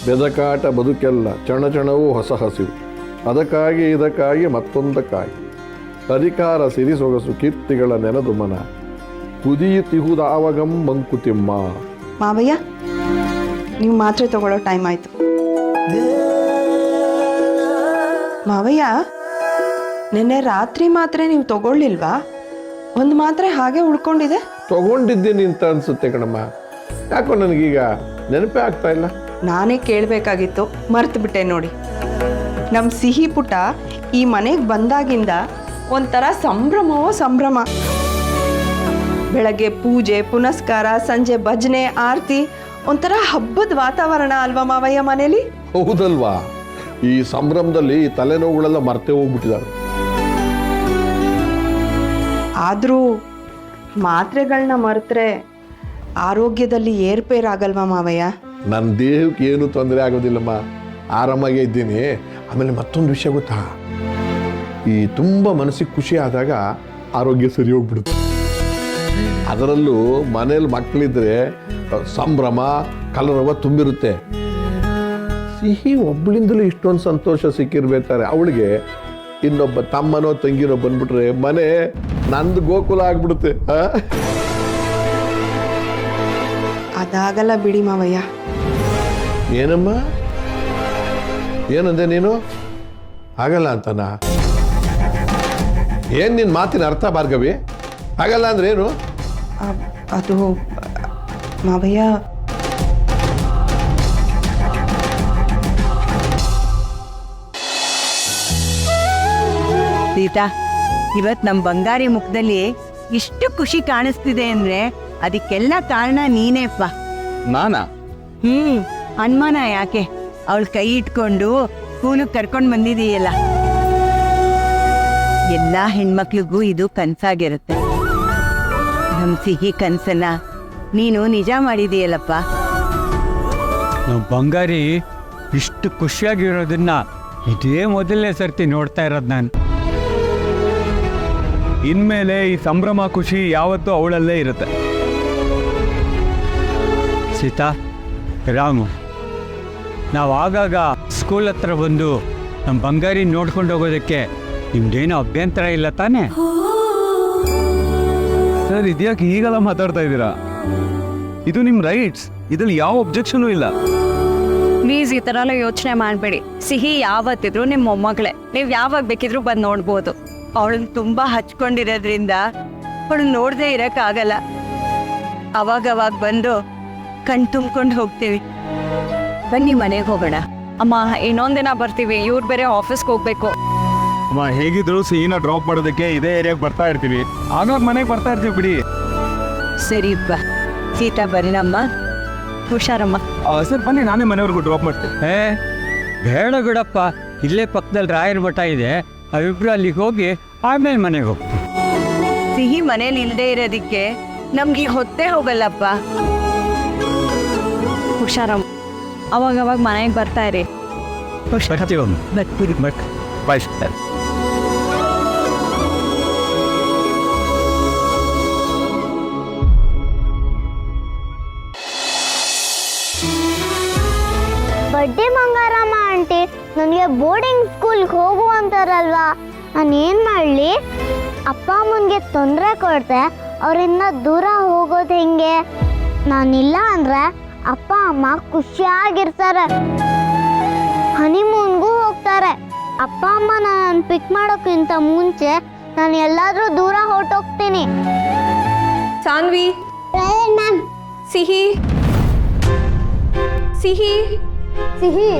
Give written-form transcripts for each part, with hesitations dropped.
ಬೆದಕಾಟ ಬದುಕೆಲ್ಲ ಚಣಚಣವೂ ಹೊಸ ಹಸಿವು, ಅದಕ್ಕಾಗಿ ಇದಕ್ಕಾಗಿ ಮತ್ತೊಂದಕ್ಕಾಗಿ ಅಧಿಕಾರ ಸಿರಿ ಸೊಗಸು ಕೀರ್ತಿಗಳ ನೆನೆದು ಮನ ಕುದಿಯುತ್ತಿಹುದಾವಗಂ ಮಂಕುತಿಮ್ಮ. ಮಾವಯ್ಯ, ನೀವು ಮಾತ್ರೆ ತಗೊಳ್ಳೋ ಟೈಮ್ ಆಯ್ತು. ಮಾವಯ್ಯ, ನಿನ್ನೆ ರಾತ್ರಿ ಮಾತ್ರೆ ನೀವು ತಗೊಳ್ಳಿಲ್ವಾ? ಒಂದು ಮಾತ್ರೆ ಹಾಗೆ ಉಳ್ಕೊಂಡಿದೆ. ತಗೊಂಡಿದ್ದೀನಿ ಅಂತ ಅನ್ಸುತ್ತೆ ಕಣಮ್ಮ. ಯಾಕೋ ನನಗೀಗ ನೆನಪೇ ಆಗ್ತಾ ಇಲ್ಲ. ನಾನೇ ಕೇಳಬೇಕಾಗಿತ್ತು, ಮರ್ತು ಬಿಟ್ಟೆ ನೋಡಿ. ನಮ್ಮ ಸಿಹಿ ಪುಟ್ಟ ಈ ಮನೆಗೆ ಬಂದಾಗಿಂದ ಒಂಥರ ಸಂಭ್ರಮವೋ ಸಂಭ್ರಮ. ಬೆಳಗ್ಗೆ ಪೂಜೆ ಪುನಸ್ಕಾರ, ಸಂಜೆ ಭಜನೆ ಆರತಿ, ಒಂಥರ ಹಬ್ಬದ ವಾತಾವರಣ ಅಲ್ವಾ ಮಾವಯ್ಯ ಮನೇಲಿ? ಹೌದಲ್ವಾ? ಈ ಸಂಭ್ರಮದಲ್ಲಿ ತಲೆನೋವುಗಳೆಲ್ಲ ಮರ್ತೇ ಹೋಗ್ಬಿಟ್ಟಿದ್ದಾವೆ. ಆದರೂ ಮಾತ್ರೆಗಳನ್ನ ಮರೆತರೆ ಆರೋಗ್ಯದಲ್ಲಿ ಏರ್ಪೇರಾಗಲ್ವಾ ಮಾವಯ್ಯ? ನನ್ನ ದೇಹಕ್ಕೆ ಏನು ತೊಂದರೆ ಆಗೋದಿಲ್ಲಮ್ಮ, ಆರಾಮಾಗೇ ಇದ್ದೀನಿ. ಆಮೇಲೆ ಮತ್ತೊಂದು ವಿಷಯ ಗೊತ್ತಾ, ಈ ತುಂಬ ಮನಸ್ಸಿಗೆ ಖುಷಿ ಆದಾಗ ಆರೋಗ್ಯ ಸರಿ ಹೋಗ್ಬಿಡುತ್ತೆ. ಅದರಲ್ಲೂ ಮನೇಲಿ ಮಕ್ಕಳಿದ್ರೆ ಸಂಭ್ರಮ ಕಲರವ ತುಂಬಿರುತ್ತೆ. ಸಿಹಿ ಒಬ್ಬಳಿಂದಲೂ ಇಷ್ಟೊಂದು ಸಂತೋಷ ಸಿಕ್ಕಿರ್ಬೇಕಾರೆ ಅವಳಿಗೆ ಇನ್ನೊಬ್ಬ ತಮ್ಮನೋ ತಂಗಿನೋ ಬಂದ್ಬಿಟ್ರೆ ಮನೆ ನಂದು ಗೋಕುಲ ಆಗ್ಬಿಡುತ್ತೆ. ಅದಾಗಲ್ಲ ಬಿಡಿ ಮಾವಯ್ಯ. ಏನಮ್ಮ, ಏನಂದೆ ನೀನು? ಆಗಲ್ಲ ಅಂತನಾ? ಏನ್ ನಿನ್ ಮಾತಿನ ಅರ್ಥ ಭಾರ್ಗವಿ? ಆಗಲ್ಲ ಅಂದ್ರೆ ಏನು? ಅದು ಮಾವಯ್ಯ, ಸೀತಾ, ಇವತ್ ನಮ್ ಬಂಗಾರಿ ಮುಖದಲ್ಲಿ ಇಷ್ಟು ಖುಷಿ ಕಾಣಿಸ್ತಿದೆ ಅಂದ್ರೆ ಅದಕ್ಕೆಲ್ಲ ಕಾರಣ ನೀನೇಪ್ಪ. ನಾನಾ? ಅನುಮಾನ ಯಾಕೆ? ಅವಳ ಕೈ ಇಟ್ಕೊಂಡು ಸ್ಕೂಲಿಗೆ ಕರ್ಕೊಂಡ್ ಬಂದಿದೀಯಲ್ಲ. ಎಲ್ಲಾ ಹೆಣ್ಮಕ್ಳಿಗೂ ಇದು ಕನ್ಸಾಗಿರುತ್ತೆ. ನಮ್ ಸಿಹಿ ಕನ್ಸನ್ನ ನೀನು ನಿಜ ಮಾಡಿದೀಯಲ್ಲಪ್ಪ. ನಮ್ಮ ಬಂಗಾರಿ ಇಷ್ಟು ಖುಷಿಯಾಗಿರೋದನ್ನ ಇದೇ ಮೊದಲನೇ ಸರ್ತಿ ನೋಡ್ತಾ ಇರೋದು ನಾನು. ಇನ್ಮೇಲೆ ಈ ಸಂಭ್ರಮ ಖುಷಿ ಯಾವತ್ತೂ ಅವಳಲ್ಲೇ ಇರುತ್ತೆ. ಸೀತಾ, ರಾಮು, ನಾವು ಆಗಾಗ ಸ್ಕೂಲ್ ಹತ್ರ ಬಂದು ನಮ್ಮ ಬಂಗಾರಿ ನೋಡ್ಕೊಂಡು ಹೋಗೋದಕ್ಕೆ ನಿಮ್ದೇನೋ ಅಭ್ಯಂತರ ಇಲ್ಲ ತಾನೇ? ಸರ್, ಇದ್ಯಾಕೆ ಈಗೆಲ್ಲ ಮಾತಾಡ್ತಾ ಇದ್ದೀರಾ? ಇದು ನಿಮ್ಮ ರೈಟ್ಸ್, ಇದ್ರಲ್ಲಿ ಯಾವ ಒಬ್ಜೆಕ್ಷನು ಇಲ್ಲ. ಪ್ಲೀಸ್ ಈ ಥರ ಎಲ್ಲ ಯೋಚನೆ ಮಾಡಬೇಡಿ. ಸಿಹಿ ಯಾವತ್ತಿದ್ರು ನಿಮ್ಮ ಮೊಮ್ಮಗಳೇ, ನೀವು ಯಾವಾಗ ಬೇಕಿದ್ರು ಬಂದು ನೋಡ್ಬೋದು. ಅವಳನ್ನ ತುಂಬಾ ಹಚ್ಕೊಂಡಿರೋದ್ರಿಂದ ಅವಳನ್ನ ನೋಡದೆ ಇರಕ್ಕಾಗಲ್ಲ. ಅವಾಗವಾಗ ಬಂದು ಕಣ್ ತುಂಬ್ಕೊಂಡು ಹೋಗ್ತೀವಿ. ಬನ್ನಿ ಮನೆಗೆ ಹೋಗೋಣ. ಅಮ್ಮ, ಇನ್ನೊಂದಿನ ಬರ್ತೀವಿ, ಇವ್ರು ಬೇರೆ ಆಫೀಸ್ಗೆ ಹೋಗ್ಬೇಕು. ಅಮ್ಮ, ಹೇಗಿದ್ರು ಸಿಹಿನ ಡ್ರಾಪ್ ಮಾಡೋದಕ್ಕೆ ಇದೇ ಏರಿಯಾಗೆ ಬರ್ತಾ ಇರ್ತೀವಿ, ಆಗಾಗ ಮನೆಗೆ ಬರ್ತಾ ಇರ್ತೀವಿ ಬಿಡಿ. ಸರಿಪ್ಪ. ಸೀತಾ, ಬರೀನಮ್ಮ. ಹುಷಾರಮ್ಮ. ಸರ್, ಬನ್ನಿ, ನಾನೇ ಮನೆಯವ್ರಿಗೂ ಡ್ರಾಪ್ ಮಾಡ್ತೀನಿ. ಬೇಡ ಬಿಡಪ್ಪ, ಇಲ್ಲೇ ಪಕ್ಕದಲ್ಲಿ ರಾಯರ ಮಠ ಇದೆ, ಅವಿಬ್ರು ಅಲ್ಲಿಗೆ ಹೋಗಿ ಆಮೇಲೆ ಮನೆಗೆ ಹೋಗ್ತೀವಿ. ಸಿಹಿ ಮನೇಲಿ ಇಲ್ಲದೆ ಇರೋದಕ್ಕೆ ನಮ್ಗೆ ಹೊತ್ತೇ ಹೋಗಲ್ಲಪ್ಪ. ಹುಷಾರಮ್ಮ. ಅವಾಗವಾಗ ಮನೆಗೆ ಬರ್ತಾ ಇರಿ. ಬರ್ತೀವಿ. Bye sir. ಬಡ್ಡಿ ಬಂಗಾರಮ್ಮ ಆಂಟಿ ನನಗೆ ಬೋರ್ಡಿಂಗ್ ಸ್ಕೂಲ್ಗೆ ಹೋಗು ಅಂತಾರಲ್ವಾ, ನಾನೇನು ಮಾಡಲಿ? ಅಪ್ಪ ಅಮ್ಮನಿಗೆ ತೊಂದರೆ ಕೊಡ್ತೆ ಅವರಿಂದ ದೂರ ಹೋಗೋದು ಹೆಂಗೆ? ನಾನಿಲ್ಲ ಅಂದರೆ ಅಪ್ಪ ಅಮ್ಮ ಖುಷಿಯಾಗಿರ್ತಾರೆ, ಹನಿಮೂನ್ಗೂ ಹೋಗ್ತಾರೆ. ಅಪ್ಪ ಅಮ್ಮ ನಾನು ಪಿಕ್ ಮಾಡೋಕ್ಕಿಂತ ಮುಂಚೆ ನಾನು ಎಲ್ಲಾದರೂ ದೂರ ಹೊರಟೋಗ್ತೀನಿ. ಸಾನ್ವಿ, ಮ್ಯಾಮ್. ಸಿಹಿ ಸಿಹಿ ಸಿಹಿ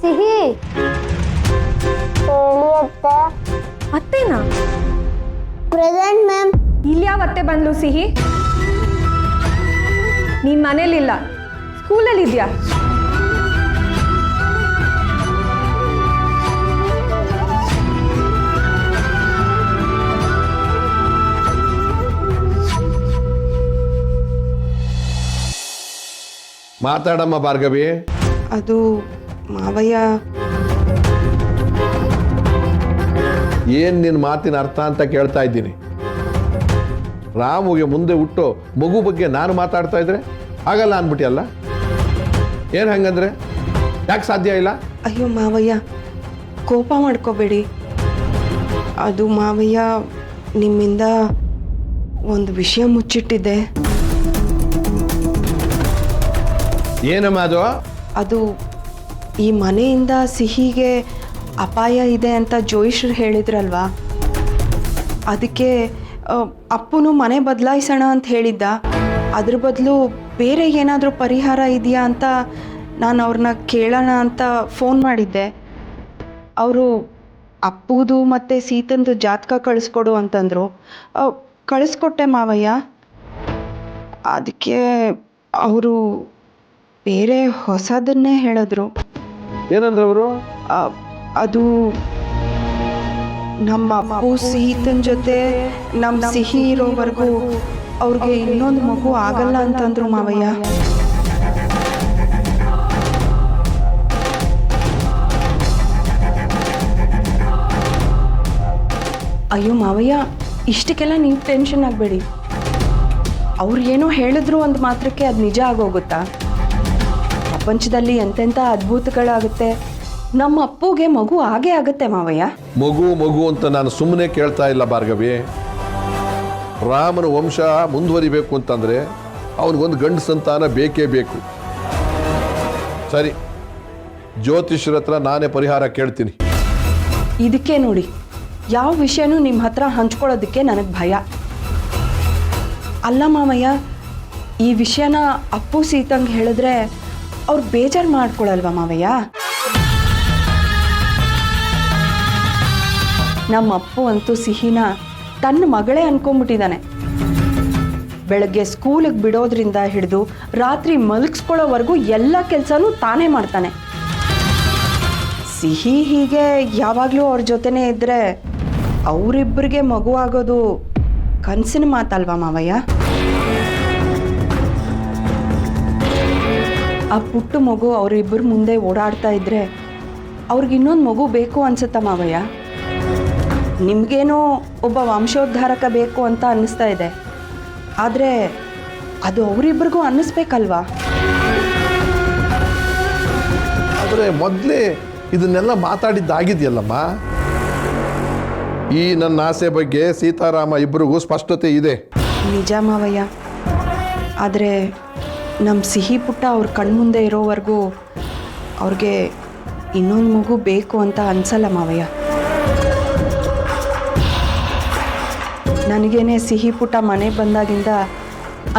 ಸಿಹಿ ಅತ್ತೇನಾ? Present ma'am. ಇಲ್ಲಿ ಯಾವ ಅತ್ತೆ ಬಂದ್ಲು ಸಿಹಿ? ನೀನ್ ಮನೇಲಿಲ್ಲ, ಸ್ಕೂಲಲ್ಲಿ ಇದೆಯಾ? ಮಾತಾಡಮ್ಮ ಭಾರ್ಗವಿ. ಅದು ಮಾವಯ್ಯ, ಏನ್ ನಿನ್ನ ಮಾತಿನ ಅರ್ಥ ಅಂತ ಕೇಳ್ತಾ ಇದ್ದೀನಿ. ರಾಮುಗೆ ಮುಂದೆ ಹುಟ್ಟೋ ಮಗು ಬಗ್ಗೆ ನಾನು ಮಾತಾಡ್ತಾ ಇದ್ರೆ ಆಗಲ್ಲ ಅಂದ್ಬಿಟ್ಟಿಯಲ್ಲ. ಏನು ಹಂಗಂದ್ರೆ ಯಾಕೆ ಸಾಧ್ಯ ಇಲ್ಲ? ಅಯ್ಯೋ ಮಾವಯ್ಯ, ಕೋಪ ಮಾಡ್ಕೋಬೇಡಿ. ಅದು ಮಾವಯ್ಯ, ನಿಮ್ಮಿಂದ ಒಂದು ವಿಷಯ ಮುಚ್ಚಿಟ್ಟಿದ್ದೆ. ಏನಮ್ಮ ಅದು? ಅದು ಈ ಮನೆಯಿಂದ ಸಿಹಿಗೆ ಅಪಾಯ ಇದೆ ಅಂತ ಜೋಯಿಶ್ರು ಹೇಳಿದ್ರಲ್ವಾ, ಅದಕ್ಕೆ ಅಪ್ಪನು ಮನೆ ಬದಲಾಯಿಸೋಣ ಅಂತ ಹೇಳಿದ್ದ. ಅದ್ರ ಬದಲು ಬೇರೆ ಏನಾದರೂ ಪರಿಹಾರ ಇದೆಯಾ ಅಂತ ನಾನು ಅವ್ರನ್ನ ಕೇಳೋಣ ಅಂತ ಫೋನ್ ಮಾಡಿದ್ದೆ. ಅವರು ಅಪ್ಪುದು ಮತ್ತು ಸೀತಂದು ಜಾತಕ ಕಳಿಸ್ಕೊಡು ಅಂತಂದರು. ಕಳಿಸ್ಕೊಟ್ಟೆ ಮಾವಯ್ಯ. ಅದಕ್ಕೆ ಅವರು ಬೇರೆ ಹೊಸದನ್ನೇ ಹೇಳಿದ್ರು. ಏನಂದ್ರೆ ಅವರು? ಅದು ನಮ್ಮ ಅಪ್ಪು ಸೀತನ್ ಜೊತೆ ನಮ್ಮ ಸಿಹಿ ಇರೋವರೆಗೂ ಅವ್ರಿಗೆ ಇನ್ನೊಂದು ಮಗು ಆಗಲ್ಲ ಅಂತಂದ್ರು ಮಾವಯ್ಯ. ಅಯ್ಯೋ ಮಾವಯ್ಯ, ಇಷ್ಟಕ್ಕೆಲ್ಲ ನೀವು ಟೆನ್ಷನ್ ಆಗಬೇಡಿ. ಅವ್ರು ಏನೋ ಹೇಳಿದ್ರು ಒಂದು ಮಾತ್ರಕ್ಕೆ ಅದು ನಿಜ ಆಗೋಗುತ್ತಾ? ಪ್ರಪಂಚದಲ್ಲಿ ಎಂತೆಂಥ ಅದ್ಭುತಗಳಾಗುತ್ತೆ. ನಮ್ಮ ಅಪ್ಪುಗೆ ಮಗು ಆಗೇ ಆಗುತ್ತೆ ಮಾವಯ್ಯ. ಮಗು ಮಗು ಅಂತ ನಾನು ಸುಮ್ಮನೆ ಕೇಳ್ತಾ ಇಲ್ಲ ಭಾರ್ಗವಿ. ರಾಮನ ವಂಶ ಮುಂದುವರಿಬೇಕು ಅಂತಂದರೆ ಅವನಿಗೊಂದು ಗಂಡು ಸಂತಾನ ಬೇಕೇ ಬೇಕು. ಸರಿ, ಜ್ಯೋತಿಷ್ಯರ ಹತ್ರ ನಾನೇ ಪರಿಹಾರ ಕೇಳ್ತೀನಿ. ಇದಕ್ಕೆ ನೋಡಿ, ಯಾವ ವಿಷಯನೂ ನಿಮ್ಮ ಹತ್ರ ಹಂಚ್ಕೊಳ್ಳೋದಕ್ಕೆ ನನಗೆ ಭಯ. ಅಲ್ಲ ಮಾವಯ್ಯ, ಈ ವಿಷಯನ ಅಪ್ಪು ಸೀತಂಗೆ ಹೇಳಿದ್ರೆ ಅವ್ರು ಬೇಜಾರು ಮಾಡ್ಕೊಳಲ್ವಾ ಮಾವಯ್ಯ? ನಮ್ಮ ಅಪ್ಪು ಅಂತೂ ಸಿಹಿನ ತನ್ನ ಮಗಳೇ ಅನ್ಕೊಂಬಿಟ್ಟಿದ್ದಾನೆ. ಬೆಳಗ್ಗೆ ಸ್ಕೂಲಿಗೆ ಬಿಡೋದ್ರಿಂದ ಹಿಡಿದು ರಾತ್ರಿ ಮಲಗಿಸ್ಕೊಳ್ಳೋವರೆಗೂ ಎಲ್ಲ ಕೆಲಸನೂ ತಾನೇ ಮಾಡ್ತಾನೆ. ಸಿಹಿ ಹೀಗೆ ಯಾವಾಗಲೂ ಅವ್ರ ಜೊತೆನೇ ಇದ್ದರೆ ಅವರಿಬ್ಬರಿಗೆ ಮಗು ಆಗೋದು ಕನಸಿನ ಮಾತಲ್ವಾ ಮಾವಯ್ಯ? ಆ ಪುಟ್ಟ ಮಗು ಅವರಿಬ್ಬರು ಮುಂದೆ ಓಡಾಡ್ತಾ ಇದ್ರೆ ಅವ್ರಿಗೆ ಇನ್ನೊಂದು ಮಗು ಬೇಕು ಅನ್ಸುತ್ತಾ ಮಾವಯ್ಯ? ನಿಮಗೇನೋ ಒಬ್ಬ ವಂಶೋದ್ಧಾರಕ ಬೇಕು ಅಂತ ಅನ್ನಿಸ್ತಾ ಇದೆ, ಆದರೆ ಅದು ಅವರಿಬ್ಬರಿಗೂ ಅನ್ನಿಸ್ಬೇಕಲ್ವಾ? ಆದರೆ ಮೊದಲೇ ಇದನ್ನೆಲ್ಲ ಮಾತಾಡಿದ್ದಾಗಿದೆಯಲ್ಲಮ್ಮ. ಈ ನನ್ನ ಆಸೆ ಬಗ್ಗೆ ಸೀತಾರಾಮ ಇಬ್ಬರಿಗೂ ಸ್ಪಷ್ಟತೆ ಇದೆ. ನಿಜ ಮಾವಯ್ಯ, ಆದರೆ ನಮ್ಮ ಸಿಹಿ ಪುಟ್ಟ ಅವ್ರ ಕಣ್ಮುಂದೆ ಇರೋವರೆಗೂ ಅವ್ರಿಗೆ ಇನ್ನೊಂದು ಮಗು ಬೇಕು ಅಂತ ಅನ್ಸಲ್ಲ ಮಾವಯ್ಯ. ನನಗೇನೆ ಸಿಹಿ ಪುಟ್ಟ ಮನೆ ಬಂದಾಗಿಂದ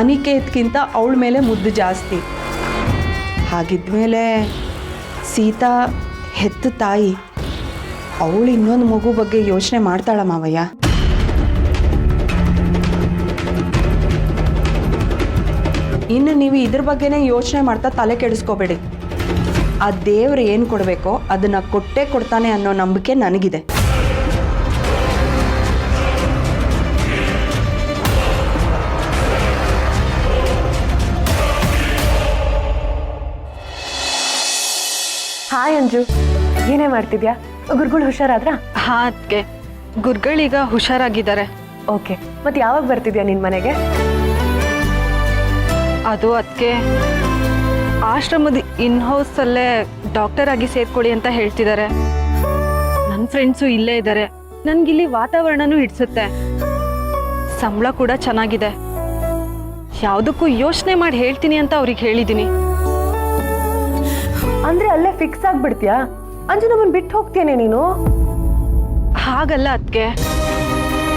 ಅನಿಕೇತ್ಗಿಂತ ಅವಳ ಮೇಲೆ ಮುದ್ದು ಜಾಸ್ತಿ. ಹಾಗಿದ್ಮೇಲೆ ಸೀತಾ ಹೆತ್ತ ತಾಯಿ, ಅವಳು ಇನ್ನೊಂದು ಮಗು ಬಗ್ಗೆ ಯೋಚನೆ ಮಾಡ್ತಾಳ ಮಾವಯ್ಯ? ಇನ್ನು ನೀವು ಇದ್ರ ಬಗ್ಗೆನೇ ಯೋಚನೆ ಮಾಡ್ತಾ ತಲೆ ಕೆಡಿಸ್ಕೋಬೇಡಿ. ಆ ದೇವ್ರು ಏನು ಕೊಡಬೇಕೋ ಅದನ್ನು ಕೊಟ್ಟೇ ಕೊಡ್ತಾನೆ ಅನ್ನೋ ನಂಬಿಕೆ ನನಗಿದೆ. ಹಾಯ್ ಅಂಜು, ಏನೇ ಮಾಡ್ತಿದ್ಯಾ? ಗುರುಗಳು ಹುಷಾರಾದ್ರಾ? ಹಾ ಅದಕ್ಕೆ ಗುರುಗಳೀಗ ಹುಷಾರಾಗಿದ್ದಾರೆ. ಓಕೆ, ಮತ್ತೆ ಯಾವಾಗ ಬರ್ತಿದ್ಯಾ ನಿನ್ ಮನೆಗೆ? ಅದು ಅದಕ್ಕೆ ಆಶ್ರಮದ ಇನ್ಹೌಸಲ್ಲೇ ಡಾಕ್ಟರ್ ಆಗಿ ಸೇರ್ಕೊಳ್ಳಿ ಅಂತ ಹೇಳ್ತಿದ್ದಾರೆ. ನನ್ನ ಫ್ರೆಂಡ್ಸು ಇಲ್ಲೇ ಇದ್ದಾರೆ. ನನ್ಗಿಲ್ಲಿ ವಾತಾವರಣನೂ ಹಿಡ್ಸುತ್ತೆ, ಸಂಬಳ ಕೂಡ ಚೆನ್ನಾಗಿದೆ. ಯಾವುದಕ್ಕೂ ಯೋಚನೆ ಮಾಡಿ ಹೇಳ್ತೀನಿ ಅಂತ ಅವ್ರಿಗೆ ಹೇಳಿದ್ದೀನಿ. ಅಂದ್ರೆ ಅಲ್ಲೇ ಫಿಕ್ಸ್ ಆಗ್ಬಿಡ್ತೀಯಾ? ಅಂಜು, ನಮ್ಮನ್ ಬಿಟ್ಟು ಹೋಗ್ತೇನೆ ನೀನು? ಹಾಗಲ್ಲ ಅದಕ್ಕೆ,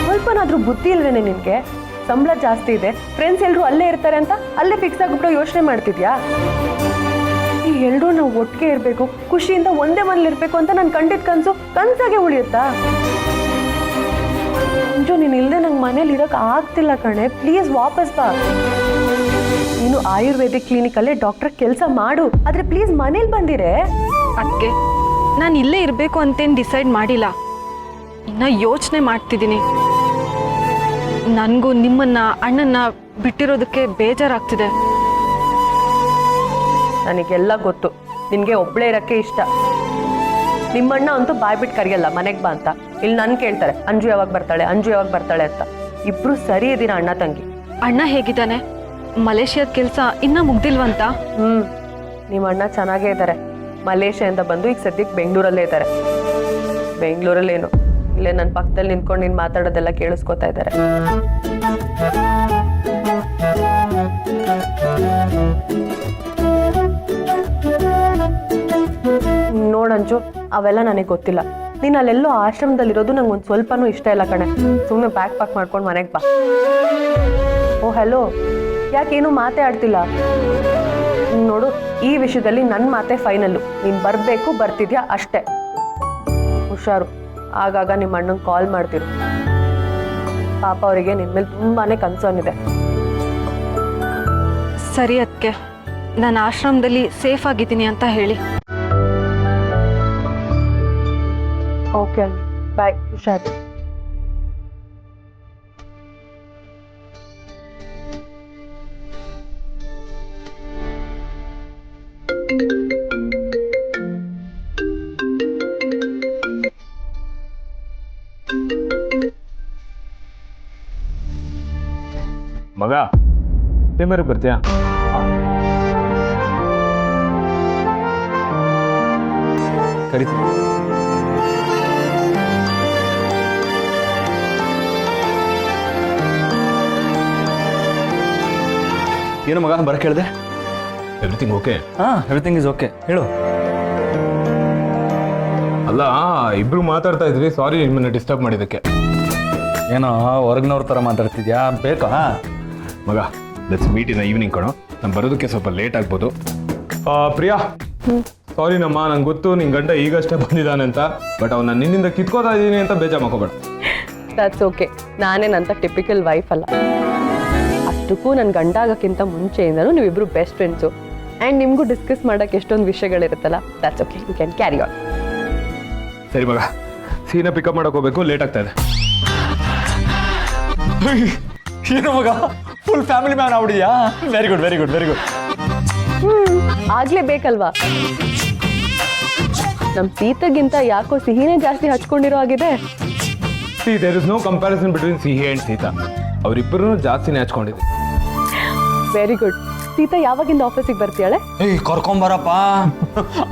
ಸ್ವಲ್ಪನಾದ್ರೂ ಬುದ್ಧಿ ಇಲ್ವೇನೆ ನಿನ್ಗೆ? ಸಂಬಳ ಜಾಸ್ತಿ ಇದೆ, ಫ್ರೆಂಡ್ಸ್ ಎಲ್ರು ಅಲ್ಲೇ ಇರ್ತಾರೆ ಅಂತ ಅಲ್ಲೇ ಫಿಕ್ಸ್ ಆಗ್ಬಿಟ್ಟು ಯೋಚನೆ ಮಾಡ್ತಿದ್ಯಾ? ಈ ಎಲ್ರೂ ನಾವು ಒಟ್ಟಿಗೆ ಇರ್ಬೇಕು, ಖುಷಿಯಿಂದ ಒಂದೇ ಮನೇಲಿ ಇರ್ಬೇಕು ಅಂತ ನಾನು ಕಂಡಿದ್ ಕನ್ಸಾಗೆ ಉಳಿಯುತ್ತಾ? ಅಂಜು, ನೀನ್ ಇಲ್ದೆ ನಂಗೆ ಮನೇಲಿ ಇರಕ್ ಆಗ್ತಿಲ್ಲ ಕಣೆ. ಪ್ಲೀಸ್ ವಾಪಸ್ ಬಾ. ನೀನು ಆಯುರ್ವೇದಿಕ್ ಕ್ಲಿನಿಕಲ್ಲೇ ಡಾಕ್ಟರ್ ಕೆಲಸ ಮಾಡು, ಆದ್ರೆ ಪ್ಲೀಸ್ ಮನೇಲಿ ಬಂದಿರೆ. ಅದಕ್ಕೆ ನಾನು ಇಲ್ಲೇ ಇರಬೇಕು ಅಂತೇನು ಡಿಸೈಡ್ ಮಾಡಿಲ್ಲ, ಇನ್ನ ಯೋಚನೆ ಮಾಡ್ತಿದ್ದೀನಿ. ನನಗೂ ನಿಮ್ಮನ್ನ ಅಣ್ಣನ್ನ ಬಿಟ್ಟಿರೋದಕ್ಕೆ ಬೇಜಾರಾಗ್ತಿದೆ. ನನಗೆಲ್ಲ ಗೊತ್ತು, ನಿನ್ಗೆ ಒಬ್ಳೇ ಇರಕ್ಕೆ ಇಷ್ಟ. ನಿಮ್ಮಣ್ಣ ಅಂತೂ ಬಾಯ್ಬಿಟ್ಟು ಕರಿಯಲ್ಲ ಮನೆಗೆ ಬಾ ಅಂತ. ಇಲ್ಲಿ ನನ್ ಕೇಳ್ತಾರೆ, ಅಂಜು ಯಾವಾಗ ಬರ್ತಾಳೆ, ಅಂಜು ಯಾವಾಗ ಬರ್ತಾಳೆ ಅಂತ. ಇಬ್ರು ಸರಿ ಇದೀನ ಅಣ್ಣ ತಂಗಿ. ಅಣ್ಣ ಹೇಗಿದ್ದಾನೆ? ಮಲೇಷಿಯಾದ ಕೆಲಸ ಇನ್ನ ಮುಗ್ದಿಲ್ವಂತ? ನಿಮ್ಮ ಅಣ್ಣ ಚೆನ್ನಾಗೇ ಇದ್ದಾರೆ. ಮಲೇಷ್ಯಾದಿಂದ ಬಂದು ಈಗ ಸದ್ಯಕ್ಕೆ ಬೆಂಗಳೂರಲ್ಲೇ ಇದ್ದಾರೆ. ಬೆಂಗಳೂರಲ್ಲೇನು, ಇಲ್ಲೇ ನನ್ನ ಪಕ್ಕದಲ್ಲಿ ನಿಂತ್ಕೊಂಡು ನೀನು ಮಾತಾಡೋದೆಲ್ಲ ಕೇಳಿಸ್ಕೊತಾ ಇದ್ದಾರೆ. ನೋಡಂಚು, ಅವೆಲ್ಲ ನನಗೆ ಗೊತ್ತಿಲ್ಲ. ನೀನು ಅಲ್ಲೆಲ್ಲೋ ಆಶ್ರಮದಲ್ಲಿರೋದು ನಂಗೆ ಒಂದು ಸ್ವಲ್ಪನೂ ಇಷ್ಟ ಇಲ್ಲ ಕಣೆ. ಸುಮ್ಮನೆ ಪ್ಯಾಕ್ ಮಾಡ್ಕೊಂಡು ಮನೆಗೆ ಬಾ. ಓ ಹಲೋ, ಯಾಕೇನು ಮಾತೇ ಆಡ್ತಿಲ್ಲ? ನೋಡು, ಈ ವಿಷಯದಲ್ಲಿ ನನ್ನ ಮಾತೆ ಫೈನಲ್ಲು. ನೀನು ಬರಬೇಕು, ಬರ್ತಿದ್ಯಾ ಅಷ್ಟೇ. ಹುಷಾರು, ಆಗಾಗ ನಿಮ್ಮ ಅಣ್ಣಂಗೆ ಕಾಲ್ ಮಾಡ್ತಿರು. ಪಾಪ ಅವರಿಗೆ ನಿನ್ನ ಮೇಲೆ ತುಂಬಾನೇ ಕನ್ಸರ್ನ್ ಇದೆ. ಸರಿ ಅದಕ್ಕೆ ನಾನು ಆಶ್ರಮದಲ್ಲಿ ಸೇಫ್ ಆಗಿದ್ದೀನಿ ಅಂತ ಹೇಳಿ. ಓಕೆ, ಬಾಯ್, ಹುಷಾರು. ಮಗ ಟೈಮರ್ ಬರ್ತೀಯಾ? ಕರಿತೀನಿ. ಏನು ಮಗ ಬರಕ್ಕೆ ಹೇಳಿದೆ? Everything okay? Everything is okay. ಹೇಳು. ಅಲ್ಲ, ಇಬ್ರು ಮಾತಾಡ್ತಾ ಇದ್ರಿ, ಸಾರಿ ನಿಮ್ಮನ್ನ ಡಿಸ್ಟರ್ಬ್ ಮಾಡಿದ್ದಕ್ಕೆ. ಏನೋ ಹೊರಗಿನವ್ರ ಥರ ಮಾತಾಡ್ತಿದ್ಯಾ? ಬೇಕಾ? ಮಗ ಲೆಟ್ಸ್ ಮೀಟ್ ಇನ್ ಈವ್ನಿಂಗ್ ಕಣೋ. ನಾನು ಬರೋದಕ್ಕೆ ಸ್ವಲ್ಪ ಲೇಟ್ ಆಗ್ಬೋದು. ಪ್ರಿಯಾ, ಸಾರಿ ನಮ್ಮ, ನಂಗೆ ಗೊತ್ತು ನಿನ್ನ ಗಂಡ ಈಗಷ್ಟೇ ಬಂದಿದ್ದಾನೆ ಅಂತ, ಬಟ್ ಅವ್ನು ನಾನು ನಿನ್ನಿಂದ ಕಿತ್ಕೋತಾ ಇದ್ದೀನಿ ಅಂತ ಬೇಜಾರು ಮಾಡ್ಕೋಬೇಡ. That's okay. ನಾನೇನಂತ ಟಿಪಿಕಲ್ ವೈಫ್ ಅಲ್ಲ. ಅಷ್ಟಕ್ಕೂ ನನ್ನ ಗಂಡ ಆಗೋಕ್ಕಿಂತ ಮುಂಚೆಯಿಂದನೂ ನೀವಿಬ್ರು ಬೆಸ್ಟ್ ಫ್ರೆಂಡ್ಸು. ಆ್ಯಂಡ್ ನಿಮಗೂ ಡಿಸ್ಕಸ್ ಮಾಡೋಕ್ಕೆ ಎಷ್ಟೊಂದು ವಿಷಯಗಳಿರುತ್ತಲ್ಲ. That's okay, you can carry on. ಸರಿ ಮಗ, ಸೀನಾ ಪಿಕಪ್ ಮಾಡಕ್ಕೆ ಹೋಗ್ಬೇಕು, ಲೇಟ್ ಆಗ್ತಾ ಇದೆ. ಏನು ಮಗ ಫುಲ್ ಫ್ಯಾಮಿಲಿ ಮ್ಯಾನ್ ಆಗ್ಬಿಡಿಯಾ? Very good, very good, very good. ಆಗ್ಲೇ ಬೇಕಲ್ವಾ? ನಮ್ಮ ಸೀತೆಗಿಂತ ಯಾಕೋ ಸಿಹಿನೇ ಜಾಸ್ತಿ ಹಚ್ಕೊಂಡಿರೋ ಆಗಿದೆ. There is no comparison between Sihi and Sita. ಅವರಿಬ್ಬರೂ ಜಾಸ್ತಿನೇ ಹಚ್ಕೊಂಡಿದೆ. Very good. ಸೀತಾ ಯಾವಾಗಿಂದ ಆಫೀಸಿಗೆ ಬರ್ತೀಯಾಳೆ? ಏಯ್ ಕರ್ಕೊಂಬರಪ್ಪ.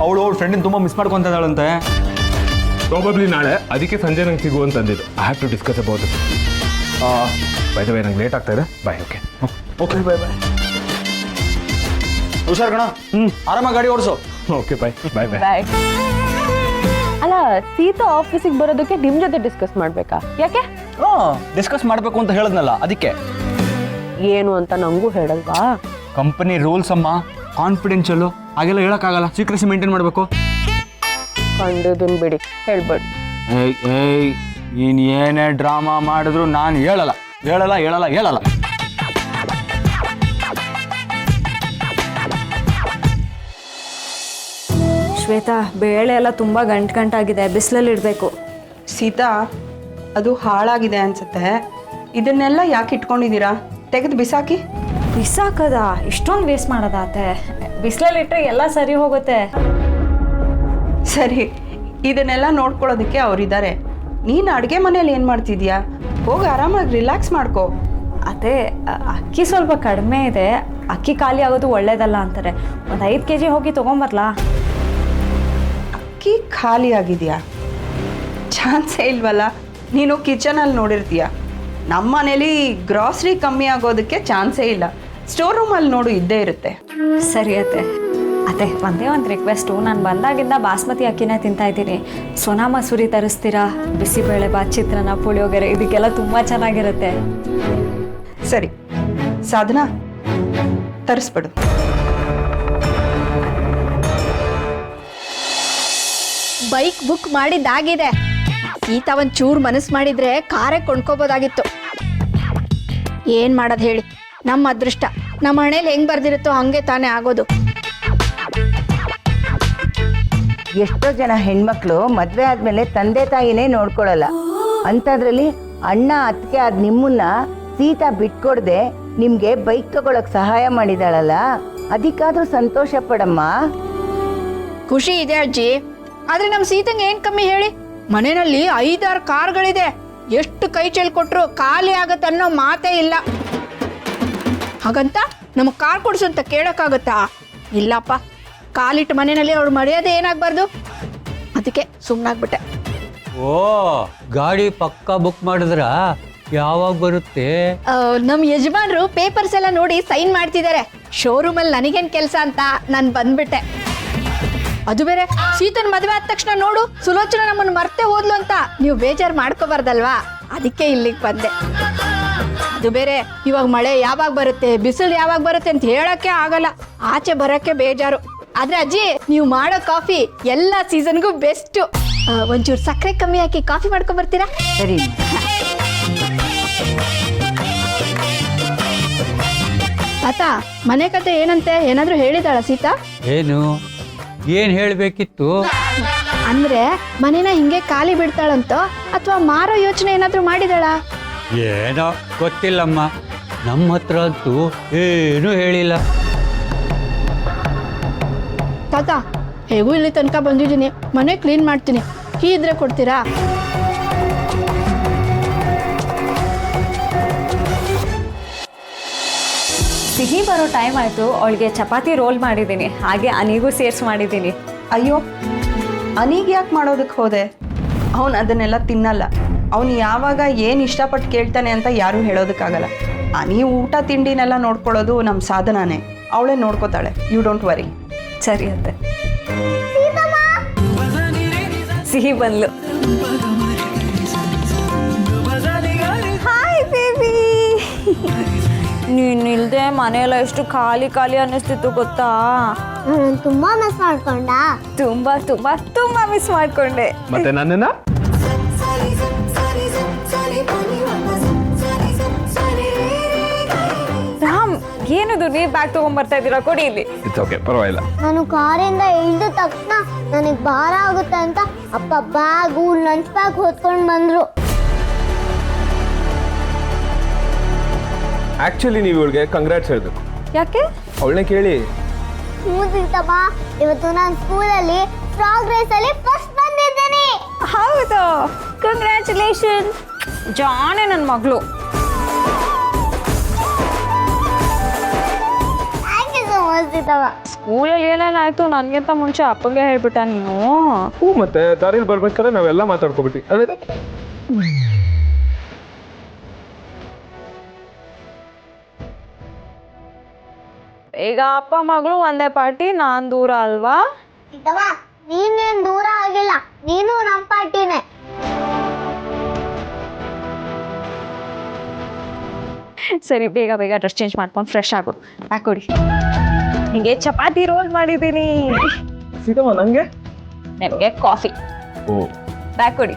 ಅವಳು ಅವಳ ಫ್ರೆಂಡಿನ ತುಂಬ ಮಿಸ್ ಮಾಡ್ಕೊತ ಇದ್ದಾಳಂತೆ. ಪ್ರಾಬಬ್ಲಿ ನಾಳೆ, ಅದಕ್ಕೆ ಸಂಜೆ ನಂಗೆ ಸಿಗು ಅಂತ ಅಂದಿದ್ದು. I have to discuss about it. By the way, ನಂಗೆ ಲೇಟ್ ಆಗ್ತಾ ಇದೆ. Bye. Okay okay, bye bye. ಹುಷಾರ್ ಕಣ. ಆರಾಮಾಗಿ ಗಾಡಿ ಓಡಿಸು. ಓಕೆ, ಬಾಯ್ ಬಾಯ್ ಬಾಯ್. ಬಾಯ್. ಅಲ್ಲ, ಸೀತಾ ಆಫೀಸಿಗೆ ಬರೋದಕ್ಕೆ ನಿಮ್ಮ ಜೊತೆ ಡಿಸ್ಕಸ್ ಮಾಡಬೇಕಾ? ಯಾಕೆ? ಡಿಸ್ಕಸ್ ಮಾಡಬೇಕು ಅಂತ ಹೇಳಿದ್ನಲ್ಲ, ಅದಕ್ಕೆ. ಏನು ಅಂತ ನಂಗೂ ಹೇಳಲ್ವಾ? ಕಂಪನಿ ರೂಲ್ಸ್ ಅಮ್ಮ, ಕಾನ್ಫಿಡೆನ್ಷಿಯಲ್ಲು, ಹಾಗೆಲ್ಲ ಹೇಳೋಕ್ಕಾಗಲ್ಲ. ಸೀಕ್ರೆಸಿ ಮೇಂಟೈನ್ ಮಾಡಬೇಕು. ಕಂಡಿದ್ದೀನಿ ಬಿಡಿ, ಹೇಳ್ಬೇಡಿ. ಏಯ್ ನೀನು ಏನೇ ಡ್ರಾಮಾ ಮಾಡಿದ್ರು ನಾನು ಹೇಳಲ್ಲ. ಶ್ವೇತಾ, ಬೇಳೆ ಎಲ್ಲ ತುಂಬ ಗಂಟಾಗಿದೆ, ಬಿಸಿಲಲ್ಲಿ ಇಡಬೇಕು. ಸೀತಾ, ಅದು ಹಾಳಾಗಿದೆ ಅನ್ಸುತ್ತೆ. ಇದನ್ನೆಲ್ಲ ಯಾಕೆ ಇಟ್ಕೊಂಡಿದ್ದೀರಾ? ತೆಗೆದು ಬಿಸಾಕಿ. ಬಿಸಾಕದ? ಇಷ್ಟೊಂದು ವೇಸ್ಟ್ ಮಾಡೋದಾತೆ? ಬಿಸಿಲಲ್ಲಿ ಇಟ್ಟರೆ ಎಲ್ಲ ಸರಿ ಹೋಗುತ್ತೆ. ಸರಿ, ಇದನ್ನೆಲ್ಲ ನೋಡ್ಕೊಳ್ಳೋದಕ್ಕೆ ಅವರಿದ್ದಾರೆ. ನೀನು ಅಡುಗೆ ಮನೇಲಿ ಏನು ಮಾಡ್ತಿದ್ಯಾ? ಹೋಗಿ ಆರಾಮಾಗಿ ರಿಲ್ಯಾಕ್ಸ್ ಮಾಡ್ಕೋ. ಅದೇ ಅಕ್ಕಿ ಸ್ವಲ್ಪ ಕಡಿಮೆ ಇದೆ, ಅಕ್ಕಿ ಖಾಲಿ ಆಗೋದು ಒಳ್ಳೇದಲ್ಲ ಅಂತಾರೆ. ಒಂದು 5 kg ಹೋಗಿ ತೊಗೊಂಬರ್ಲಾ? ಅಕ್ಕಿ ಖಾಲಿ ಆಗಿದೆಯಾ? ಚಾನ್ಸೇ ಇಲ್ವಲ್ಲ. ನೀನು ಕಿಚನಲ್ಲಿ ನೋಡಿರ್ತೀಯ. ನಮ್ಮ ಮನೇಲಿ ಗ್ರಾಸರಿ ಕಮ್ಮಿ ಆಗೋದಕ್ಕೆ ಚಾನ್ಸೇ ಇಲ್ಲ. ಸ್ಟೋರ್ ರೂಮಲ್ಲಿ ನೋಡು, ಇದ್ದೇ ಇರುತ್ತೆ. ಸರಿ ಅದೇ ಒಂದೇ ಒಂದು ರಿಕ್ವೆಸ್ಟು. ನಾನು ಬಂದಾಗಿಂದ ಬಾಸ್ಮತಿ ಅಕ್ಕಿನೇ ತಿಂತಾ ಇದ್ದೀನಿ. ಸೋನಾ ಮಸೂರಿ ತರಿಸ್ತೀರಾ? ಬಿಸಿಬೇಳೆ ಬಾತ್, ಚಿತ್ರಾನ್ನ, ಪುಳಿಯೋಗರೆ, ಇದಕ್ಕೆಲ್ಲ ತುಂಬ ಚೆನ್ನಾಗಿರುತ್ತೆ. ಸರಿ ಸಾಧನಾ, ತರಿಸ್ಬಿಡು. ಬೈಕ್ ಬುಕ್ ಮಾಡಿದ್ದಾಗಿದೆ. ಸೀತಾ ಒಂಚೂರು ಮನಸ್ಸು ಮಾಡಿದ್ರೆ ಕಾರೇ ಕೊಂಡ್ಕೋಬೋದಾಗಿತ್ತು. ಏನ್ ಮಾಡೋದು ಹೇಳಿ, ನಮ್ಮ ಅದೃಷ್ಟ. ನಮ್ಮ ಹಣೆಯಲ್ಲಿ ಹೆಂಗ್ ಬರ್ದಿರುತ್ತೋ ಹಂಗೆ ತಾನೇ ಆಗೋದು. ಎಷ್ಟೋ ಜನ ಹೆಣ್ಮಕ್ಳು ಮದುವೆ ಆದಮೇಲೆ ತಂದೆ ತಾಯಿನೇ ನೋಡ್ಕೊಳ್ಳಲ್ಲ. ಅಂಥದ್ರಲ್ಲಿ ಅಣ್ಣ ಅತ್ತಿಗೆ ಆದ ನಿಮ್ಮನ್ನ ಸೀತಾ ಬಿಟ್ಕೊಡ್ದೆ ನಿಮಗೆ ಬೈಕ್ ತಗೊಳಕ್ ಸಹಾಯ ಮಾಡಿದಾಳಲ್ಲ, ಅದಕ್ಕಾದ್ರೂ ಸಂತೋಷ ಪಡಮ್ಮ. ಖುಷಿ ಇದೆ ಅಜ್ಜಿ, ಆದ್ರೆ ನಮ್ಮ ಸೀತಂಗೆ ಏನ್ ಕಮ್ಮಿ ಹೇಳಿ? ಮನೆಯಲ್ಲಿ 5-6 ಕಾರ್ಗಳಿದೆ. ಎಷ್ಟು ಕೈ ಚೆಲ್ ಕೊಟ್ರು ಖಾಲಿ ಆಗತ್ತನ್ನೋ ಮಾತೇ ಇಲ್ಲ. ಹಾಗಂತ ನಮಗೆ ಕಾರ್ ಕೊಡ್ಸು ಅಂತ ಕೇಳಕ್ಕಾಗತ್ತಾ? ಇಲ್ಲಪ್ಪ, ಕಾಲಿಟ್ಟು ಮನೆಯಲ್ಲಿ ಅವ್ರು ಮರ್ಯಾದೆ ಏನಾಗಬಾರ್ದು, ಅದಕ್ಕೆ ಸುಮ್ಮನಾಗ್ಬಿಟ್ಟೆ. ಓ ಗಾಡಿ ಪಕ್ಕ ಬುಕ್ ಮಾಡಿದ್ರ ಯಾವಾಗ ಬರುತ್ತೆ? ನಮ್ಮ ಯಜಮಾನ್ರು ಪೇಪರ್ಸ್ ಎಲ್ಲ ನೋಡಿ ಸೈನ್ ಮಾಡ್ತಿದ್ದಾರೆ. ಶೋರೂಮಲ್ಲಿ ನನಗೇನು ಕೆಲಸ ಅಂತ ನಾನು ಬಂದ್ಬಿಟ್ಟೆ. ಅದು ಬೇರೆ ಸೀತನ್ ಮದುವೆ ಆದ ತಕ್ಷಣ ನೋಡು ಸುಲೋಚನ ನಮ್ಮನ್ನು ಮರ್ತೆ ಹೋದ್ಲು ಅಂತ ನೀವು ಬೇಜಾರು ಮಾಡ್ಕೋಬಾರ್ದಲ್ವಾ, ಅದಕ್ಕೆ ಇಲ್ಲಿಗೆ ಬಂದೆ. ಅದು ಬೇರೆ ಇವಾಗ ಮಳೆ ಯಾವಾಗ ಬರುತ್ತೆ, ಬಿಸಿಲು ಯಾವಾಗ ಬರುತ್ತೆ ಅಂತ ಹೇಳಕ್ಕೆ ಆಗಲ್ಲ, ಆಚೆ ಬರೋಕ್ಕೆ ಬೇಜಾರು. ಆದ್ರೆ ಅಜ್ಜಿ ನೀವು ಮಾಡೋ ಕಾಫಿ ಎಲ್ಲ ಸೀಸನ್ಗೂ ಬೆಸ್ಟು. ಒಂಚೂರು ಸಕ್ಕರೆ ಕಮ್ಮಿ ಹಾಕಿ ಕಾಫಿ ಮಾಡ್ಕೊಂಡ್ ಬರ್ತೀರಾ? ಸರಿ. ತಾತ, ಮನೆ ಕತೆ ಏನಂತೆ, ಏನಾದ್ರೂ ಹೇಳಿದಾಳ ಸೀತಾ? ಏನು ಹೇಳಬೇಕಿತ್ತು? ಅಂದ್ರೆ ಮನೇನ ಹಿಂಗೆ ಖಾಲಿ ಬಿಡ್ತಾಳಂತೋ ಅಥವಾ ಮಾರೋ ಯೋಚನೆ ಏನಾದ್ರೂ ಮಾಡಿದಾಳ? ಏನೋ ಗೊತ್ತಿಲ್ಲಮ್ಮ, ನಮ್ಮ ಹತ್ರ ಅಂತೂ ಏನೂ ಹೇಳಿಲ್ಲ. ತಾತ, ಹೇಗೂ ಇಲ್ಲಿ ತನಕ ಬಂದಿದ್ದೀನಿ, ಮನೆ ಕ್ಲೀನ್ ಮಾಡ್ತೀನಿ, ಕೀ ಇದ್ರೆ ಕೊಡ್ತೀರಾ? ಸಿಹಿ ಬರೋ ಟೈಮ್ ಆಯಿತು. ಅವಳಿಗೆ ಚಪಾತಿ ರೋಲ್ ಮಾಡಿದ್ದೀನಿ, ಹಾಗೆ ಅನಿಗೂ ಸೇರ್ಸ್ ಮಾಡಿದ್ದೀನಿ. ಅಯ್ಯೋ, ಅನಿಗೆ ಯಾಕೆ ಮಾಡೋದಕ್ಕೆ ಹೋದೆ? ಅವನು ಅದನ್ನೆಲ್ಲ ತಿನ್ನಲ್ಲ. ಅವನು ಯಾವಾಗ ಏನು ಇಷ್ಟಪಟ್ಟು ಕೇಳ್ತಾನೆ ಅಂತ ಯಾರೂ ಹೇಳೋದಕ್ಕಾಗಲ್ಲ. ಅನಿ ಊಟ ತಿಂಡಿನೆಲ್ಲ ನೋಡ್ಕೊಳ್ಳೋದು ನಮ್ಮ ಸಾಧನಾನೇ, ಅವಳೇ ನೋಡ್ಕೋತಾಳೆ. You don't worry. ಸರಿ ಅಂತೆ. ಸಿಹಿ ಬಂದ್ಲು. Hi baby. ನೀನಿಲ್ದೆ ಮನೆಯೆಲ್ಲ ಎಷ್ಟು ಖಾಲಿ ಖಾಲಿ ಅನ್ನಿಸ್ತಿತ್ತು ಗೊತ್ತಾ? ತುಂಬಾ ಮಿಸ್ ಮಾಡ್ಕೊಂಡ. ತುಂಬಾ ತುಂಬಾ ತುಂಬಾ ಮಿಸ್ ಮಾಡ್ಕೊಂಡೆ. ಮತ್ತೆ ನನ್ನನ್ನ ರಾಮ್, ಏನದು ನೀವು ಬ್ಯಾಗ್ ತಗೊಂಡ್ಬರ್ತಾ ಇದ್ದೀರಾ? ಕೊಡಿ ಇಲ್ಲಿ. ಇಟ್ಸ್ ಓಕೆ, ಪರವಾಗಿಲ್ಲ. ನಾನು ಕಾರಿಂದ ಇಳಿದ ತಕ್ಷಣ ನನಗೆ ಭಾರ ಆಗುತ್ತೆ ಅಂತ ಅಪ್ಪ ಬ್ಯಾಗು ಲಂಚ್ ಬ್ಯಾಗ್ ಹೊತ್ಕೊಂಡು ಬಂದ್ರು. ಆಕ್ಚುಲಿ ನೀವು ಇವಳಿಗೆ ಕಂಗ್ರಾಟ್ಸ್ ಹೇಳ್ಬೇಕು. ಯಾಕೆ? ಅವಳನ್ನೇ ಕೇಳಿ. ಮೂಸಿತಮ್ಮ, ಇವತ್ತು ನಾನು ಸ್ಕೂಲಲ್ಲಿ ಫ್ರಾಗ್ ರೇಸ್ ಅಲ್ಲಿ ಫಸ್ಟ್ ಬಂದಿದ್ದೇನೆ. ಹೌದು, ಕಂಗ್ರ್ಯಾಚುಲೇಷನ್. ಜಾನೆ ನನ್ನ ಮಗಳು. Thank you so much Seethamma. ಸ್ಕೂಲಲ್ಲಿ ಏನೇನು ಆಯ್ತು ನನಗಿಂತ ಮುಂಚೆ ಅಪ್ಪಗೆ ಹೇಳ್ಬಿಟ್ಟ ನೀನು. ಹ್ಞೂ, ಮತ್ತೆ ದಾರಿಯಲ್ಲಿ ಬರ್ಬೇಕಾದ್ರೆ ನಾವೆಲ್ಲ ಮಾತಾಡ್ಕೊಬಿಟ್ವಿ. ಅದೇ ಈಗ ಅಪ್ಪ ಮಗಳು ಒಂದೇ ಪಾರ್ಟಿ, ನಾನು ದೂರ ಅಲ್ವಾ? ಸೀತಮ್ಮ, ನೀನೇನು ದೂರ ಆಗಿಲ್ಲ, ನೀನು ನಮ್ಮ ಪಾರ್ಟಿನೇ. ಸರಿ, ಬೇಗ ಬೇಗ ಡ್ರೆಸ್ ಚೇಂಜ್ ಮಾಡ್ಕೊಂಡು ಫ್ರೆಶ್ ಆಗು. ಹಾಕೊಡಿ. ಹೀಗೆ ಚಪಾತಿ ರೋಲ್ ಮಾಡಿದ್ದೀನಿ. ಸೀತಮ್ಮ, ನಂಗೆ ನಿಮಗೆ ಕಾಫಿ. ಓ, ಬ್ಯಾಗ್ ಕೊಡಿ.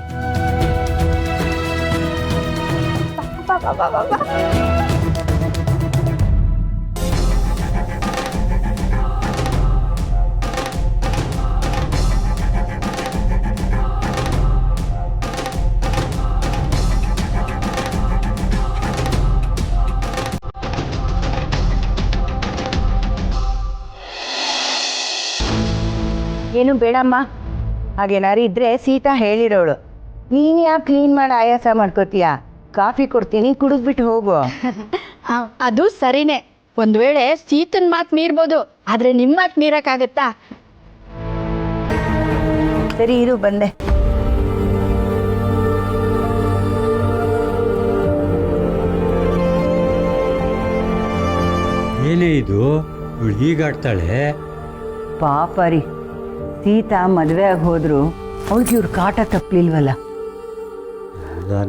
ಏನು ಬೇಡಮ್ಮ, ಹಾಗೇನಾರು ಇದ್ರೆ ಸೀತಾ ಹೇಳಿರೋಳು. ನೀನು ಯಾಕೆ ಕ್ಲೀನ್ ಮಾಡಿ ಆಯಾಸ ಮಾಡ್ಕೋತೀಯ? ಕಾಫಿ ಕೊಡ್ತೀನಿ, ಕುಡಿದ್ಬಿಟ್ಟು ಹೋಗು. ಅದು ಸರಿನೇ. ಒಂದ್ ವೇಳೆ ಸೀತನ್ ಮಾತು ಮೀರ್ಬೋದು, ಆದ್ರೆ ನಿಮ್ಮ ಮಾತು ಮೀರಕ್ಕಾಗತ್ತಾ? ಸರಿ ಇರು, ಬಂದೆ. ಏನೇ ಇದು, ಇವಳು ಹೀಗಾಡ್ತಾಳೆ? ಪಾಪ ರೀ, ಸೀತಾ ಮದುವೆ ಆಗಿ ಹೋದ್ರು ಅವ್ಳಿಗೆ ಇವ್ರ ಕಾಟ ತಪ್ಪಲಿಲ್ವಲ್ಲ.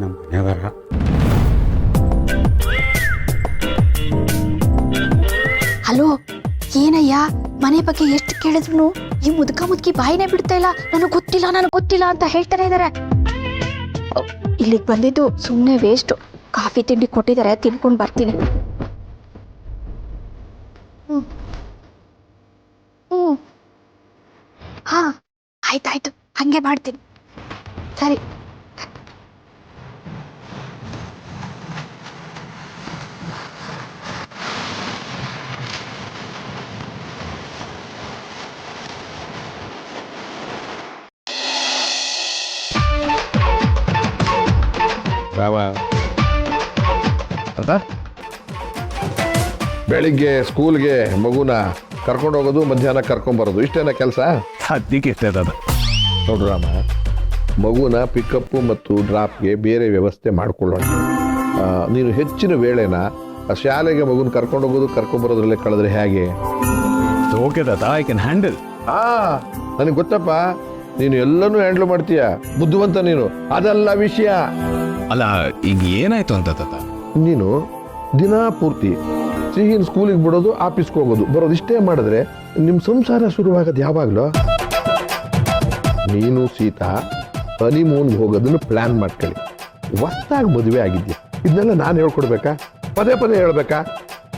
ನಮ್ಮ ಮನೆಯವರ ಹಲೋ, ಏನಯ್ಯ, ಮನೆ ಬಗ್ಗೆ ಎಷ್ಟು ಕೇಳಿದ್ರು ಈ ಮುದುಕ ಮುದುಕಿ ಬಾಯಿನೇ ಬಿಡ್ತಾ ಇಲ್ಲ. ನನಗೆ ಗೊತ್ತಿಲ್ಲ ಅಂತ ಹೇಳ್ತಾನೆ ಇದಾರೆ. ಇಲ್ಲಿಗೆ ಬಂದಿದ್ದು ಸುಮ್ಮನೆ ವೇಸ್ಟು. ಕಾಫಿ ತಿಂಡಿ ಕೊಟ್ಟಿದ್ದಾರೆ, ತಿನ್ಕೊಂಡು ಬರ್ತೀನಿ. ಹಾ, ಆಯ್ತಾಯ್ತು, ಹಂಗೆ ಮಾಡ್ತೀನಿ. ಸರಿ. ಬೆಳಿಗ್ಗೆ ಸ್ಕೂಲ್ಗೆ ಮಗುನ ಕರ್ಕೊಂಡು ಹೋಗೋದು ಮಧ್ಯಾಹ್ನ ಕರ್ಕೊಂಬರೋದು ಇಷ್ಟೇನ ಕೆಲಸ? ಸದ್ಯಕ್ಕೆ ಇಷ್ಟೇ ತಾತ. ನೋಡು ರಾಮ, ಮಗುನ ಪಿಕಪ್ಪು ಮತ್ತು ಡ್ರಾಪ್ಗೆ ಬೇರೆ ವ್ಯವಸ್ಥೆ ಮಾಡ್ಕೊಳ್ಳೋಣ. ನೀನು ಹೆಚ್ಚಿನ ವೇಳೆನ ಶಾಲೆಗೆ ಮಗುನ ಕರ್ಕೊಂಡು ಹೋಗೋದು ಕರ್ಕೊಂಬರೋದ್ರಲ್ಲೇ ಕಳೆದ್ರೆ ಹೇಗೆ? ಓಕೆ ತಾತ, ಐ ಕ್ಯಾನ್ ಹ್ಯಾಂಡಲ್. ನನಗೆ ಗೊತ್ತಪ್ಪ, ನೀನು ಎಲ್ಲನೂ ಹ್ಯಾಂಡ್ಲ್ ಮಾಡ್ತೀಯ, ಬುದ್ಧಿವಂತ ನೀನು. ಅದಲ್ಲ ವಿಷಯ. ಅಲ್ಲ, ಈಗ ಏನಾಯ್ತು ಅಂತ ತಾತ? ನೀನು ದಿನ ಪೂರ್ತಿ ಸಿಹಿನ ಸ್ಕೂಲಿಗೆ ಬಿಡೋದು, ಆಫೀಸ್ಗೆ ಹೋಗೋದು ಬರೋದು ಇಷ್ಟೇ ಮಾಡಿದ್ರೆ ನಿಮ್ಮ ಸಂಸಾರ ಶುರುವಾಗೋದು ಯಾವಾಗಲೂ? ನೀನು ಸೀತಾ ಹನಿಮೂನ್ಗೆ ಹೋಗೋದನ್ನು ಪ್ಲ್ಯಾನ್ ಮಾಡ್ಕೊಳ್ಳಿ. ಹೊಸ್ದಾಗಿ ಮದುವೆ ಆಗಿದ್ಯಾ, ಇದನ್ನೆಲ್ಲ ನಾನು ಹೇಳ್ಕೊಡ್ಬೇಕಾ? ಪದೇ ಪದೇ ಹೇಳ್ಬೇಕಾ?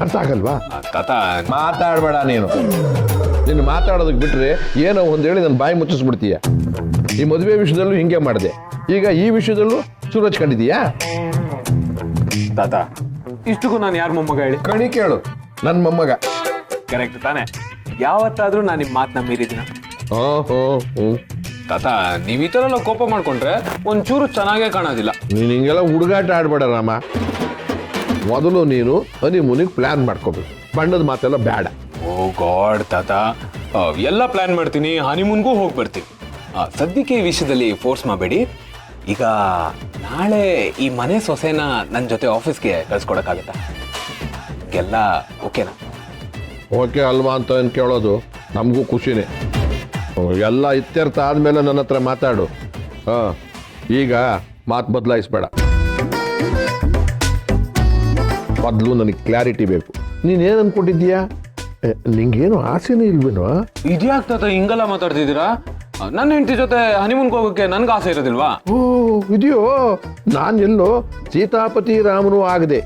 ಅರ್ಥ ಆಗಲ್ವಾ? ತಾತ, ಮಾತಾಡಬೇಡ ನೀನು. ನೀನು ಮಾತಾಡೋದಕ್ಕೆ ಬಿಟ್ರೆ ಏನೋ ಒಂದು ಹೇಳಿ ನನ್ನ ಬಾಯಿ ಮುಚ್ಚಿಸ್ಬಿಡ್ತೀಯ. ಈ ಮದುವೆ ವಿಷಯದಲ್ಲೂ ಹಿಂಗೆ ಮಾಡಿದೆ, ಈಗ ಈ ವಿಷಯದಲ್ಲೂ ಶುರು ಹಚ್ಕೊಂಡಿದೀಯಾ? ತಾತ, ಇಷ್ಟಕ್ಕೂ ನಾನು ಯಾರ ಮೊಮ್ಮಗ ಹೇಳಿ? ಕಣಿ ಕೇಳು, ನನ್ನ ಮೊಮ್ಮಗ. ಕರೆಕ್ಟ್ ತಾನೆ? ಯಾವತ್ತಾದ್ರೂ ನಾನು ನಿಮ್ಮ ಮಾತನ್ನ ಮೀರಿದಿನ? ತಾತ, ನೀವು ಈ ಥರ ಎಲ್ಲ ಕೋಪ ಮಾಡ್ಕೊಂಡ್ರೆ ಒಂಚೂರು ಚೆನ್ನಾಗೇ ಕಾಣೋದಿಲ್ಲ. ನೀನು ಹಿಂಗೆಲ್ಲ ಹುಡುಗಾಟ ಆಡ್ಬೇಡ ರಾಮ. ಮೊದಲು ನೀನು ಹನಿಮೂನಿಗೆ ಪ್ಲ್ಯಾನ್ ಮಾಡ್ಕೋಬೇಕು, ಬಣ್ಣದ ಮಾತೆಲ್ಲ ಬೇಡ. ಓ ಗಾಡ್ ತಾತ, ಎಲ್ಲ ಪ್ಲಾನ್ ಮಾಡ್ತೀನಿ, ಹನಿಮೂನ್ಗೂ ಹೋಗಿ ಬರ್ತೀನಿ. ಸದ್ಯಕ್ಕೆ ಈ ವಿಷಯದಲ್ಲಿ ಫೋರ್ಸ್ ಮಾಡಬೇಡಿ. ಈಗ ನಾಳೆ ಈ ಮನೆ ಸೊಸೆನ ನನ್ನ ಜೊತೆ ಆಫೀಸ್ಗೆ ಕಳ್ಸ್ಕೊಡಕ್ಕಾಗತ್ತಾ? ಎಲ್ಲ ಓಕೆನಾ? ಓಕೆ ಅಲ್ವಾ ಅಂತ ಏನು ಕೇಳೋದು ನಮಗೂ ಖುಷಿನೇ. ಎಲ್ಲ ಇತ್ಯರ್ಥ ಆದಮೇಲೆ ನನ್ನ ಹತ್ರ ಮಾತಾಡು. ಈಗ ಮಾತು ಬದಲಾಯಿಸ್ಬೇಡ. ಮೊದಲು ನನಗೆ ಕ್ಲಾರಿಟಿ ಬೇಕು. ನೀನೇನು ಅಂದ್ಕೊಂಡಿದ್ದೀಯಾ? ನಿಂಗೇನು ಆಸೆನೇ ಇಲ್ವೇನೋ? ಇದ್ಯಾಗ್ತದ ಹಿಂಗೆಲ್ಲ ಮಾತಾಡ್ತಿದ್ದೀರಾ? ನನ್ನ ಹೆಂಡತಿ ಜೊತೆ ಹನಿಮೂನ್ಗೆ ಹೋಗೋಕ್ಕೆ ನನ್ಗೆ ಆಸೆ ಇರೋದಿಲ್ವಾ? ಓ ಇದೆಯೋ, ನಾನೆಲ್ಲೋ ಸೀತಾಪತಿ ರಾಮನೂ ಆಗದೆ,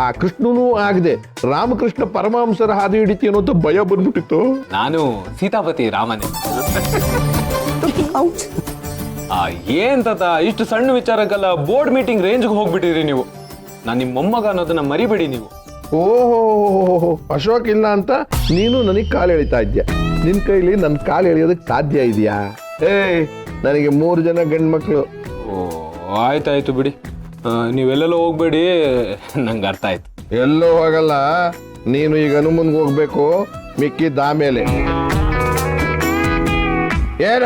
ಆ ಕೃಷ್ಣನೂ ಆಗದೆ, ರಾಮಕೃಷ್ಣ ಪರಮಹಂಸರ ಹಾದಿ ಹಿಡಿತಿ ಅನ್ನೋ ಭಯ ಬಂದ್ಬಿಟ್ಟಿತ್ತು. ನಾನು ಸೀತಾಪತಿ ರಾಮನೇ. ಏನ್ ತಾತ, ಇಷ್ಟು ಸಣ್ಣ ವಿಚಾರಕ್ಕೆಲ್ಲ ಬೋರ್ಡ್ ಮೀಟಿಂಗ್ ರೇಂಜ್ಗೆ ಹೋಗ್ಬಿಟ್ಟಿರಿ ನೀವು. ನಾನು ನಿಮ್ಮ ಮೊಮ್ಮಗ ಅನ್ನೋದನ್ನ ಮರಿಬೇಡಿ ನೀವು. ಓಹೋ, ಅಶೋಕ್ ಇಲ್ಲ ಅಂತ ನೀನು ನನಗೆ ಕಾಲು ಎಳಿತಾ ಇದ್ಯಾ? ನಿನ್ನ ಕೈಲಿ ನನ್ನ ಕಾಲು ಎಳೆಯೋದಕ್ಕೆ ಸಾಧ್ಯ ಇದೆಯಾ? ನನಗೆ 3 ಜನ ಗಂಡು ಮಕ್ಕಳು. ಓ ಆಯ್ತಾಯ್ತು ಬಿಡಿ, ನೀವೆಲ್ಲೆಲ್ಲೋ ಹೋಗ್ಬೇಡಿ, ನಂಗೆ ಅರ್ಥ ಆಯ್ತು. ಎಲ್ಲೋ ಹೋಗಲ್ಲ, ನೀನು ಈಗ ಹನುಮನ್ಗೆ ಹೋಗ್ಬೇಕು, ಮಿಕ್ಕಿದ್ದ ಆಮೇಲೆ. ಏನ